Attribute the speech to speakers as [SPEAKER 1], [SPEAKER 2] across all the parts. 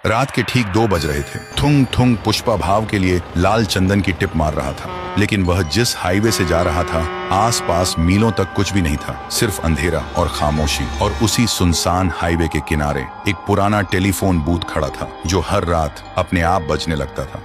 [SPEAKER 1] रात के ठीक 2 बज रहे थे। थुंग थुंग पुष्पा भाव के लिए लाल चंदन की टिप मार रहा था, लेकिन वह जिस हाईवे से जा रहा था आसपास मीलों तक कुछ भी नहीं था, सिर्फ अंधेरा और खामोशी। और उसी सुनसान हाईवे के किनारे एक पुराना टेलीफोन बूथ खड़ा था जो हर रात अपने आप बजने लगता था।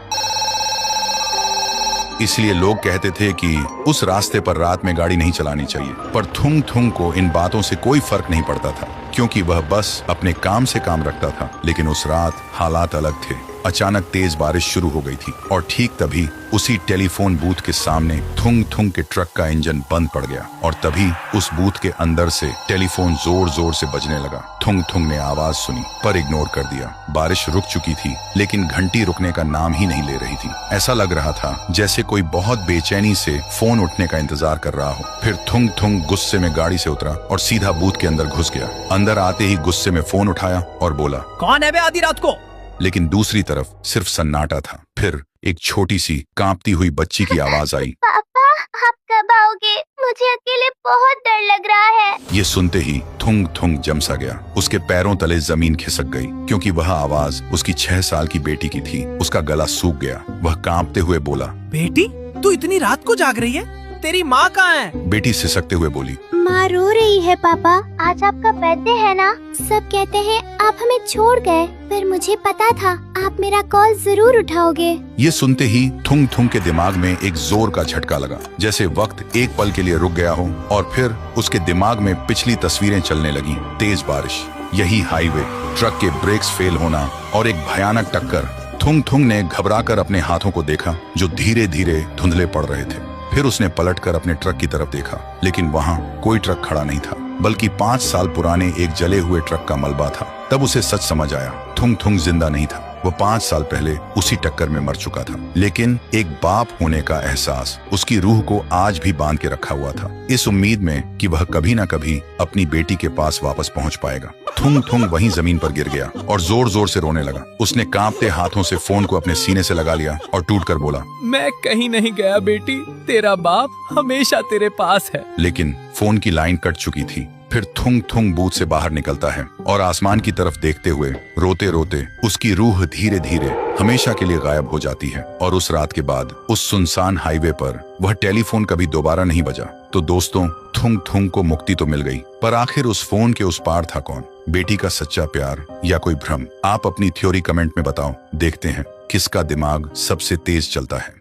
[SPEAKER 1] इसलिए लोग कहते थे कि उस रास्ते पर रात में गाड़ी नहीं चलानी चाहिए। पर थुंग थुंग को इन बातों से कोई फर्क नहीं पड़ता था, क्योंकि वह बस अपने काम से काम रखता था। लेकिन उस रात हालात अलग थे। अचानक तेज बारिश शुरू हो गई थी और ठीक तभी उसी टेलीफोन बूथ के सामने थुंग थुंग के ट्रक का इंजन बंद पड़ गया और तभी उस बूथ के अंदर से टेलीफोन जोर जोर से बजने लगा। थुंग थुंग ने आवाज सुनी पर इग्नोर कर दिया। बारिश रुक चुकी थी, लेकिन घंटी रुकने का नाम ही नहीं ले रही थी। ऐसा लग रहा था जैसे कोई बहुत बेचैनी से फोन उठने का इंतजार कर रहा हो। फिर थुंग थुंग गुस्से में गाड़ी से उतरा और सीधा बूथ के अंदर घुस गया। अंदर आते ही गुस्से में फोन उठाया और बोला,
[SPEAKER 2] कौन है बे आधी रात को?
[SPEAKER 1] लेकिन दूसरी तरफ सिर्फ सन्नाटा था। फिर एक छोटी सी कांपती हुई बच्ची की आवाज आई,
[SPEAKER 3] पापा आप कब आओगे? मुझे अकेले बहुत डर लग रहा है।
[SPEAKER 1] ये सुनते ही थुंग थुंग जम सा गया। उसके पैरों तले जमीन खिसक गई, क्योंकि वह आवाज उसकी 6 साल की बेटी की थी। उसका गला सूख गया। वह कांपते हुए बोला,
[SPEAKER 2] बेटी तू इतनी रात को जाग रही है? तेरी माँ कहाँ है?
[SPEAKER 1] बेटी सिसकते हुए बोली,
[SPEAKER 3] माँ रो रही है पापा। आज आपका बर्थडे है ना? सब कहते हैं आप हमें छोड़ गए, पर मुझे पता था आप मेरा कॉल जरूर उठाओगे।
[SPEAKER 1] ये सुनते ही थुंग थुंग के दिमाग में एक जोर का झटका लगा, जैसे वक्त एक पल के लिए रुक गया हो। और फिर उसके दिमाग में पिछली तस्वीरें चलने लगी। तेज बारिश, यही हाईवे, ट्रक के ब्रेक्स फेल होना और एक भयानक टक्कर। थुंग थुंग ने घबराकर अपने हाथों को देखा जो धीरे धीरे धुंधले पड़ रहे थे। फिर उसने पलटकर अपने ट्रक की तरफ देखा, लेकिन वहां कोई ट्रक खड़ा नहीं था, बल्कि 5 साल पुराने एक जले हुए ट्रक का मलबा था। तब उसे सच समझ आया, थुंग थुंग जिंदा नहीं था। वो 5 साल पहले उसी टक्कर में मर चुका था। लेकिन एक बाप होने का एहसास उसकी रूह को आज भी बांध के रखा हुआ था, इस उम्मीद में कि वह कभी ना कभी अपनी बेटी के पास वापस पहुंच पाएगा। थुंग थुंग वहीं जमीन पर गिर गया और जोर जोर से रोने लगा। उसने कांपते हाथों से फोन को अपने सीने से लगा लिया और टूट कर बोला,
[SPEAKER 2] मैं कहीं नहीं गया बेटी, तेरा बाप हमेशा तेरे पास है।
[SPEAKER 1] लेकिन फोन की लाइन कट चुकी थी। फिर थुंग थुंग बूथ से बाहर निकलता है और आसमान की तरफ देखते हुए रोते रोते उसकी रूह धीरे धीरे हमेशा के लिए गायब हो जाती है। और उस रात के बाद उस सुनसान हाईवे पर वह टेलीफोन कभी दोबारा नहीं बजा। तो दोस्तों, थुंग थुंग को मुक्ति तो मिल गई, पर आखिर उस फोन के उस पार था कौन? बेटी का सच्चा प्यार या कोई भ्रम? आप अपनी थ्योरी कमेंट में बताओ। देखते हैं किसका दिमाग सबसे तेज चलता है।